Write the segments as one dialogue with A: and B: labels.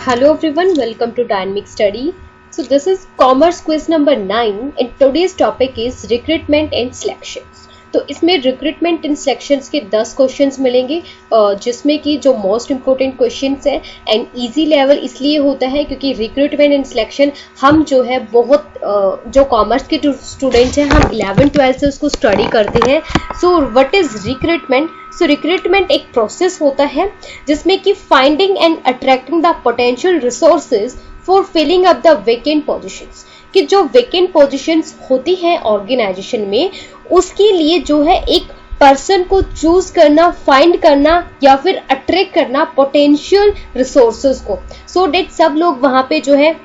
A: Hello everyone, welcome to Dynamic Study. So this is Commerce quiz number 9 and today's topic is Recruitment and Selections. तो इसमें recruitment and selections के 10 questions मिलेंगे जिसमें कि जो most important questions है and easy level इसलिए होता है क्योंकि रिक्रूटमेंट एंड सिलेक्शन हम जो है बहुत जो कॉमर्स के जो स्टूडेंट्स हैं हम 11-12 से उसको स्टडी करते हैं. So what is recruitment? So recruitment एक प्रोसेस होता है जिसमें कि finding and attracting the potential resources for filling up the vacant positions. कि जो वेकेंट पोजीशंस होती हैं ऑर्गेनाइजेशन में उसके लिए जो है एक पर्सन को चूज करना, फाइंड करना या फिर अट्रैक्ट करना पोटेंशियल रिसोर्सेज को, सो डेट सब लोग वहां पे जो है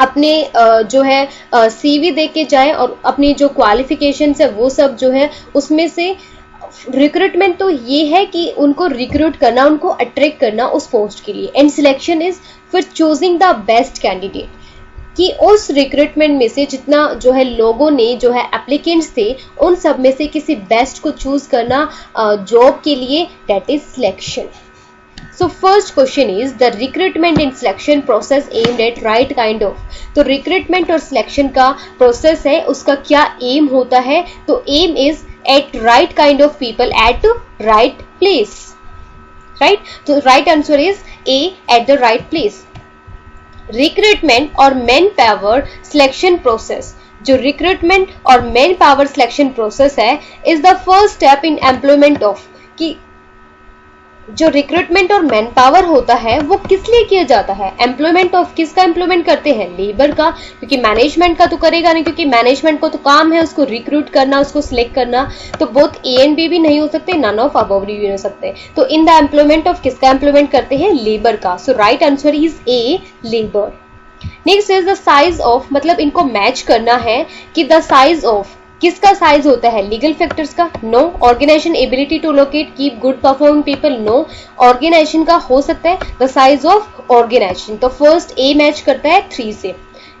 A: अपने जो है सीवी दे के जाए और अपनी जो क्वालिफिकेशंस है वो सब जो है उसमें से रिक्रूटमेंट तो ये है कि उनको रिक्रूट करना, उनको अट्रैक्ट करना उस पोस्ट के लिए. एंड सिलेक्शन इज फिर चूजिंग द बेस्ट कैंडिडेट कि उस रिक्रूटमेंट में से जितना जो है लोगों ने जो है एप्लीकेंट्स थे उन सब में से किसी बेस्ट को चूज करना जॉब के लिए, that is selection. So first question is the recruitment and selection process aimed at right kind of. तो recruitment और selection का process है उसका क्या aim होता है? तो aim is at right kind of people at right place, right? तो right answer is A, at the right place. Recruitment और मैन पावर सिलेक्शन प्रोसेस. जो रिक्रूटमेंट और मैन पावर सिलेक्शन प्रोसेस है is the first step in employment of. कि जो recruitment और man power होता है वो किस लिए किया जाता है? एम्प्लॉयमेंट ऑफ किसका एम्प्लॉयमेंट करते हैं? लेबर का, क्योंकि मैनेजमेंट का तो करेगा नहीं, क्योंकि मैनेजमेंट को तो काम है उसको रिक्रूट करना, उसको सिलेक्ट करना. तो बोथ ए एंड बी भी नहीं हो सकते, नन ऑफ अबव भी नहीं हो सकते. तो इन द एम्प्लॉयमेंट ऑफ किसका एम्प्लॉयमेंट करते हैं? लेबर का. So right answer is A, labour. Next is the size of, मतलब इनको मैच करना है कि द साइज ऑफ किसका साइज होता है? लीगल फैक्टर्स का? No. Organisation ability to locate keep good performing people? No. Organisation का हो सकता है द साइज ऑफ ऑर्गेनाइजेशन. तो फर्स्ट ए मैच करता है 3 से.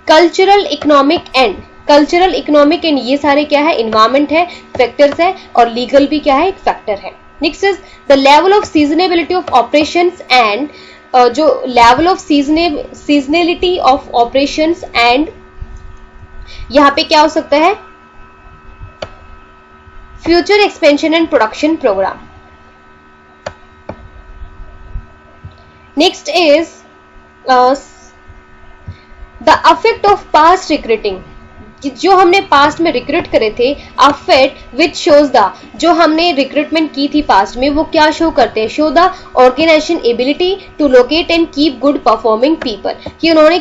A: कल्चरल इकोनॉमिक एंड ये सारे क्या है? इन्वायरमेंट है, फैक्टर्स है, और लीगल भी क्या है? एक फैक्टर है. Next is the level of seasonability of operations and जो level of seasonality of operations and यहां पे क्या हो सकता है? Future expansion and production programme. Next is the affect of past recruiting. जो हमने पास्ट में रिक्रूट करे थे, अफेक्ट विच शोज द, जो हमने रिक्रूटमेंट की थी पास्ट में वो क्या शो करते हैं? Show the organisation ability to locate and keep good performing people. कि उन्होंने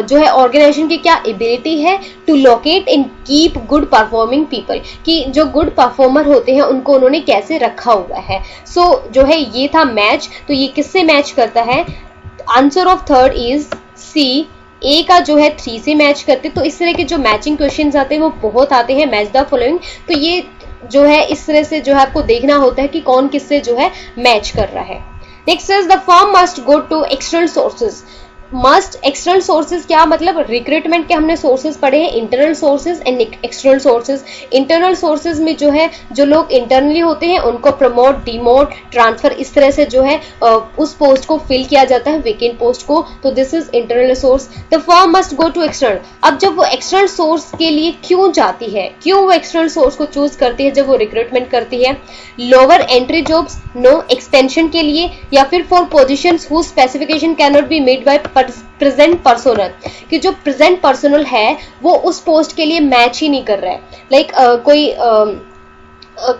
A: जो है ऑर्गेनाइजेशन की क्या एबिलिटी है? To locate and keep good performing people. कि जो गुड परफॉर्मर होते हैं उनको उन्होंने कैसे रखा हुआ है. सो जो है ये था मैच. तो ये किससे मैच करता है? Answer of third is C, A का जो है 3 से मैच करते. तो इस तरह के जो मैचिंग क्वेश्चंस आते हैं वो बहुत आते हैं. Match the following. तो ये जो है इस तरह से जो है आपको देखना होता है कि कौन किससे जो है मैच कर रहा है. Next is the firm must go to external sources. Must external sources क्या मतलब? रिक्रूटमेंट के हमने सोर्सेज पढ़े हैं, internal sources and external sources. Internal sources में जो है जो लोग इंटरनली होते हैं उनको प्रमोट, डिमोट, ट्रांसफर, इस तरह से जो है उस पोस्ट को फिल किया जाता है, वेकेंट पोस्ट को. तो this is internal source. The firm must go to external. अब जब वो एक्सटर्नल सोर्स के लिए क्यों जाती है, क्यों वो एक्सटर्नल सोर्स को चूज करती है जब वो रिक्रूटमेंट करती है? Lower entry jobs? No. Expansion के लिए, या फिर for positions whose specification can not be made by present personnel. कि जो प्रेजेंट पर्सनल है वो उस पोस्ट के लिए मैच ही नहीं कर रहा है. लाइक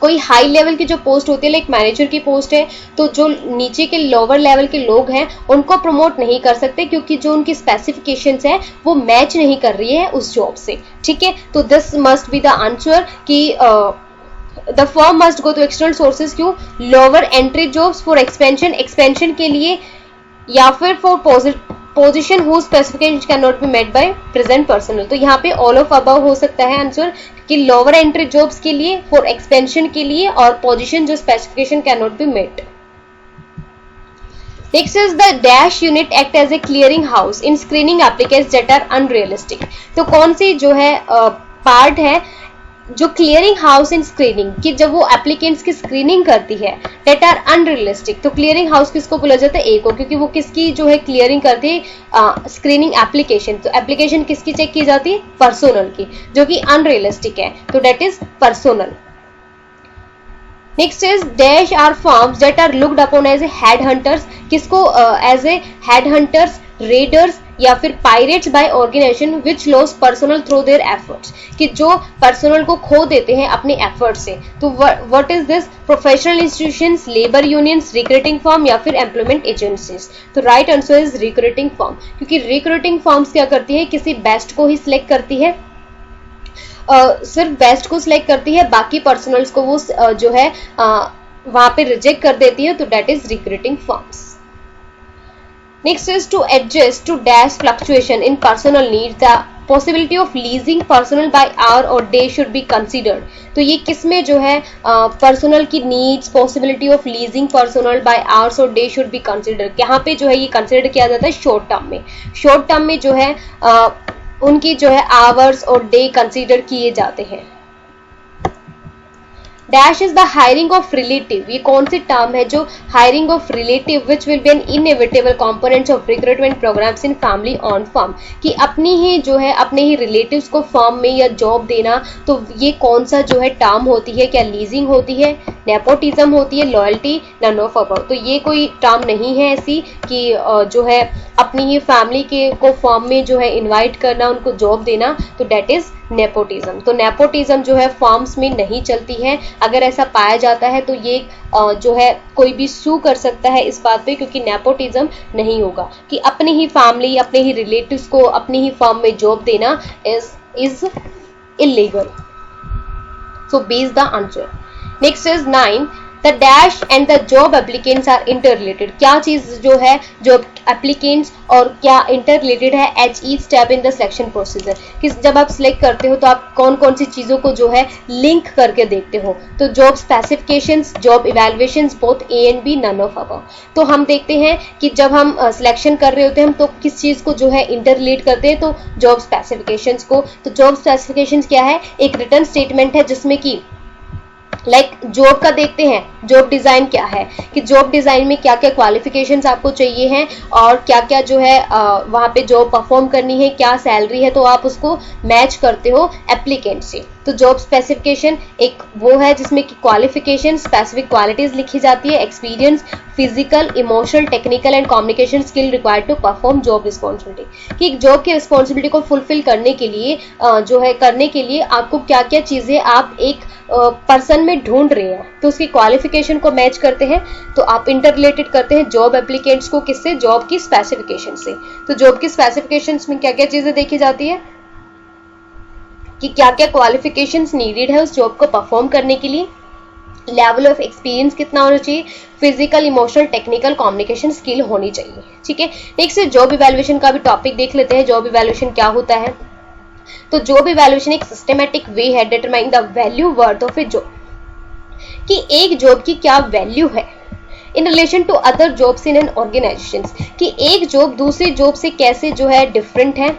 A: कोई हाई लेवल की जो पोस्ट होती है, लाइक मैनेजर की पोस्ट है, तो जो नीचे के लोअर लेवल के लोग हैं उनको प्रमोट नहीं कर सकते क्योंकि जो उनकी स्पेसिफिकेशंस है वो मैच नहीं कर रही है उस जॉब से. ठीक है, तो this must be the answer कि the firm must go to external sources. क्यों? Lower entry jobs, for expansion के लिए, या फिर for position who specification can not be met by present personnel. तो यहाँ पे ऑल ऑफ अबव हो सकता है आंसर कि लोअर एंट्री जॉब्स के लिए, फॉर एक्सपेंशन के लिए, और पोजिशन जो specification can not be met. Next is the dash unit act as a clearing house in screening applicants that are unrealistic. तो कौन सी जो है पार्ट है जो क्लियरिंग हाउस इन स्क्रीनिंग कि जब वो एप्लीकेंट्स की स्क्रीनिंग करती है डेट आर अनरियलिस्टिक, तो क्लियरिंग हाउस किसको बोला जाता है? ए को, क्योंकि वो किसकी जो है क्लियरिंग करती है? Screening application. तो एप्लीकेशन किसकी चेक की जाती है? पर्सोनल की, जो कि अनरियलिस्टिक है, तो that is personnel. Next is dash are firms that are looked upon as a head hunters, किसको as a head hunters, raiders या फिर pirates by organisation which loss personnel through their efforts, कि जो personal को खो देते हैं अपने एफर्ट से। तो what is this? Professional institutions, labour unions, recruiting firm या फिर एम्प्लॉयमेंट एजेंसीज। तो right answer is recruiting firm, क्योंकि रिक्रूटिंग फर्म्स क्या करती है? किसी बेस्ट को ही सिलेक्ट करती है, सिर्फ बेस्ट को सिलेक्ट करती है, बाकी पर्सनल्स को वो जो है वहां पे रिजेक्ट कर देती है, तो that is recruiting firms. Next is to adjust to dash fluctuation in personal needs, the possibility of leasing personal by hour or day should be considered। तो ये किसमें जो है पर्सनल की needs, possibility of leasing personnel by hours और day should be considered, यहाँ पे जो है ये कंसिडर किया जाता है शॉर्ट टर्म में। शॉर्ट टर्म में जो है उनकी जो है आवर्स और डे कंसिडर किए जाते हैं। Dash is the hiring of relative, ये कौन सी टर्म है? जो hiring of relative which will be an inevitable components of recruitment programs in family on firm, कि अपनी ही जो है अपने ही रिलेटिव्स को फर्म में या जॉब देना, तो ये कौन सा जो है टर्म होती है? क्या लीजिंग होती है, नेपोटिज्म होती है, लॉयल्टी, नन ऑफ अबव। तो ये कोई टर्म नहीं है ऐसी कि जो है अपनी ही फैमिली के को फर्म में जो है इन्वाइट करना, उनको जॉब देना, तो डेट इज नेपोटिज्म। तो नेपोटिज्म जो है फर्म्स में नहीं चलती है। अगर ऐसा पाया जाता है तो ये जो है कोई भी सू कर सकता है इस बात पे, क्योंकि नेपोटिज्म नहीं होगा कि अपनी ही फैमिली, अपने ही रिलेटिव्स को अपनी ही फर्म में जॉब देना is illegal. So B is the answer. Next is 9, the dash and the job applicants are interrelated, क्या चीज जो है जॉब एप्लीकेंट्स और क्या इंटररिलेटेड है at each step in the selection procedure, कि जब आप सिलेक्ट करते हो तो आप कौन कौन सी चीजों को जो है लिंक करके देखते हो। तो job specifications, job evaluations, both A and B, none of above. तो हम देखते हैं कि जब हम सिलेक्शन कर रहे होते हैं हम तो किस चीज को जो है इंटररिलेट करते हैं? तो जॉब स्पेसिफिकेशंस को। तो जॉब स्पेसिफिकेशंस क्या है? एक रिटन स्टेटमेंट है जिसमें कि जॉब का देखते हैं, जॉब डिजाइन क्या है, कि जॉब डिजाइन में क्या क्या क्वालिफिकेशंस आपको चाहिए हैं और क्या क्या जो है वहां पे जॉब परफॉर्म करनी है, क्या सैलरी है, तो आप उसको मैच करते हो एप्लीकेंट से। तो जॉब स्पेसिफिकेशन एक वो है जिसमें कि क्वालिफिकेशन, स्पेसिफिक क्वालिटीज लिखी जाती है, experience, physical, emotional, technical and communication skill required to perform job responsibility, कि एक जॉब की रिस्पॉन्सिबिलिटी को फुलफिल करने के लिए जो है करने के लिए आपको क्या क्या चीजें आप एक पर्सन में ढूंढ रहे हैं, तो उसकी क्वालिफिकेशन को मैच करते हैं। तो आप इंटररिलेटेड करते हैं जॉब एप्लीकेंट्स को किससे? जॉब की स्पेसिफिकेशन से। तो जॉब की स्पेसिफिकेशंस में क्या क्या चीजें देखी जाती है कि क्या क्या क्वालिफिकेशंस नीडेड है उस जॉब को परफॉर्म करने के लिए, लेवल ऑफ एक्सपीरियंस कितना होना चाहिए, physical, emotional, technical, communication skill होनी चाहिए। ठीक है, नेक्स्ट जॉब इवैल्यूएशन का भी टॉपिक देख लेते हैं। जॉब इवैल्यूएशन क्या होता है? तो जॉब इवैल्यूएशन एक सिस्टमैटिक वे है determine the value worth of a job, कि एक जॉब की क्या वैल्यू है in relation to other jobs in an organisation, कि एक जॉब दूसरी जॉब से कैसे जो है डिफरेंट है,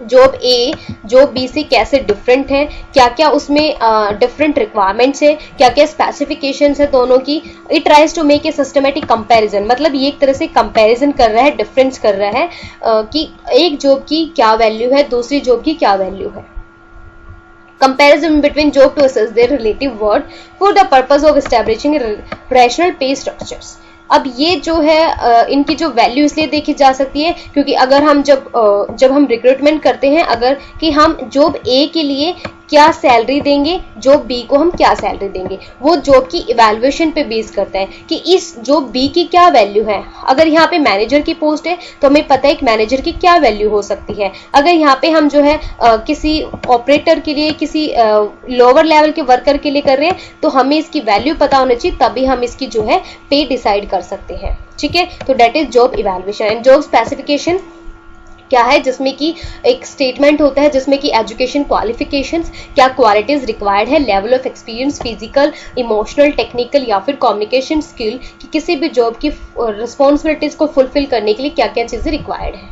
A: जॉब ए जॉब बी से कैसे डिफरेंट है, क्या क्या उसमें डिफरेंट रिक्वायरमेंट्स है, क्या क्या स्पेसिफिकेशंस है दोनों की। It tries to make a systematic comparison, मतलब ये एक तरह से कंपैरिजन कर रहा है, डिफरेंस कर रहा है कि एक जॉब की क्या वैल्यू है, दूसरी जॉब की क्या वैल्यू है। Comparison between job to assess their relative worth for the purpose of establishing rational pay structures। अब ये जो है इनकी जो वैल्यू इसलिए देखी जा सकती है क्योंकि अगर हम जब हम रिक्रूटमेंट करते हैं, अगर कि हम जॉब ए के लिए क्या सैलरी देंगे, जॉब बी को हम क्या सैलरी देंगे, वो जॉब की इवैल्यूएशन पे बेस करता है कि इस जॉब बी की क्या वैल्यू है। अगर यहाँ पे मैनेजर की पोस्ट है तो हमें पता है कि मैनेजर की क्या वैल्यू हो सकती है। अगर यहाँ पे हम जो है किसी ऑपरेटर के लिए, किसी लोअर लेवल के वर्कर के लिए कर रहे हैं तो हमें इसकी वैल्यू पता होना चाहिए, तभी हम इसकी जो है पे डिसाइड कर सकते हैं। ठीक है, तो that is job evaluation. And job specification क्या है, जिसमें कि एक स्टेटमेंट होता है जिसमें कि एजुकेशन क्वालिफिकेशंस, क्या क्वालिटीज रिक्वायर्ड है, level of experience, physical, emotional, technical या फिर कम्युनिकेशन स्किल, कि किसी भी जॉब की रिस्पॉन्सिबिलिटीज को फुलफिल करने के लिए क्या क्या चीजें रिक्वायर्ड है।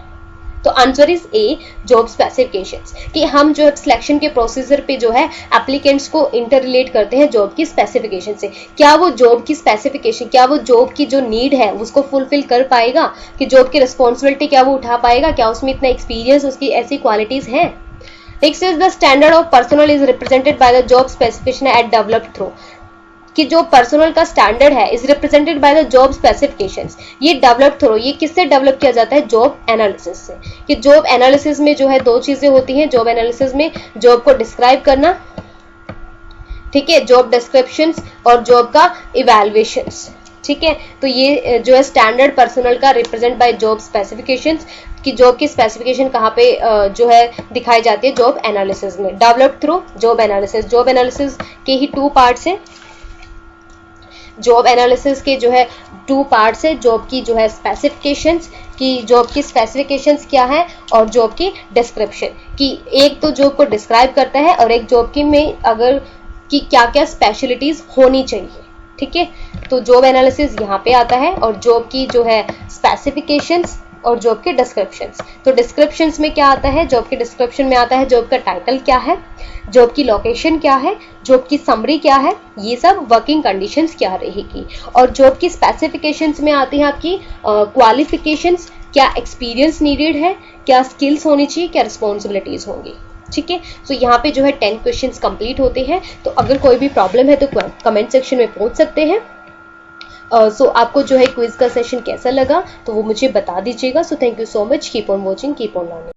A: तो answer is A, job specifications, कि हम जो सिलेक्शन के प्रोसीजर पे जो है एप्लीकेंट्स को इंटर रिलेट करते हैं जॉब की स्पेसिफिकेशन से। क्या वो जॉब की स्पेसिफिकेशन, क्या वो जॉब की जो नीड है उसको फुलफिल कर पाएगा, कि जॉब की रिस्पॉन्सिबिलिटी क्या वो उठा पाएगा, क्या उसमें इतना एक्सपीरियंस, उसकी ऐसी क्वालिटीज हैं। Next is the standard of personal is represented by the job specification at developed through, कि जो पर्सनल का स्टैंडर्ड है is represented by the job specifications, ये डेवलप थ्रू, ये किससे डेवलप किया जाता है, जॉब एनालिसिस से। कि जॉब एनालिसिस में जो है दो चीजें होती हैं, जॉब एनालिसिस में जॉब को डिस्क्राइब करना, ठीक है, जॉब डिस्क्रिप्शंस और जॉब का इवैल्यूएशंस, ठीक है। तो ये जो है स्टैंडर्ड पर्सनल का रिप्रेजेंट बाय जॉब स्पेसिफिकेशंस, कि जॉब की स्पेसिफिकेशन कहाँ पे जो है दिखाई जाती है, जॉब एनालिसिस में, develop through job analysis. Job analysis के ही 2 पार्ट्स हैं, जॉब एनालिसिस के जो है 2 पार्ट्स है, जॉब की जो है स्पेसिफिकेशंस, कि जॉब की स्पेसिफिकेशंस क्या है, और जॉब की डिस्क्रिप्शन, कि एक तो जॉब को डिस्क्राइब करता है और एक जॉब की में अगर कि क्या क्या स्पेशलिटीज होनी चाहिए, ठीक है। तो जॉब एनालिसिस यहाँ पे आता है, और जॉब की जो है स्पेसिफिकेशंस और जॉब के डिस्क्रिप्शंस। तो डिस्क्रिप्शंस में क्या आता है, जॉब के डिस्क्रिप्शन में आता है जॉब का टाइटल क्या है, जॉब की लोकेशन क्या है, जॉब की समरी क्या है, ये सब वर्किंग कंडीशंस क्या रहेगी। और जॉब की स्पेसिफिकेशंस में आती है आपकी क्वालिफिकेशंस, क्या एक्सपीरियंस नीडेड है, क्या स्किल्स होनी चाहिए, क्या रिस्पॉन्सिबिलिटीज होंगी, ठीक है। तो यहाँ पे जो है 10 क्वेश्चंस कंप्लीट होते हैं। तो अगर कोई भी प्रॉब्लम है तो कमेंट सेक्शन में पूछ सकते हैं। सो आपको जो है क्विज का सेशन कैसा लगा तो वो मुझे बता दीजिएगा। So thank you so much, keep on watching, keep on learning.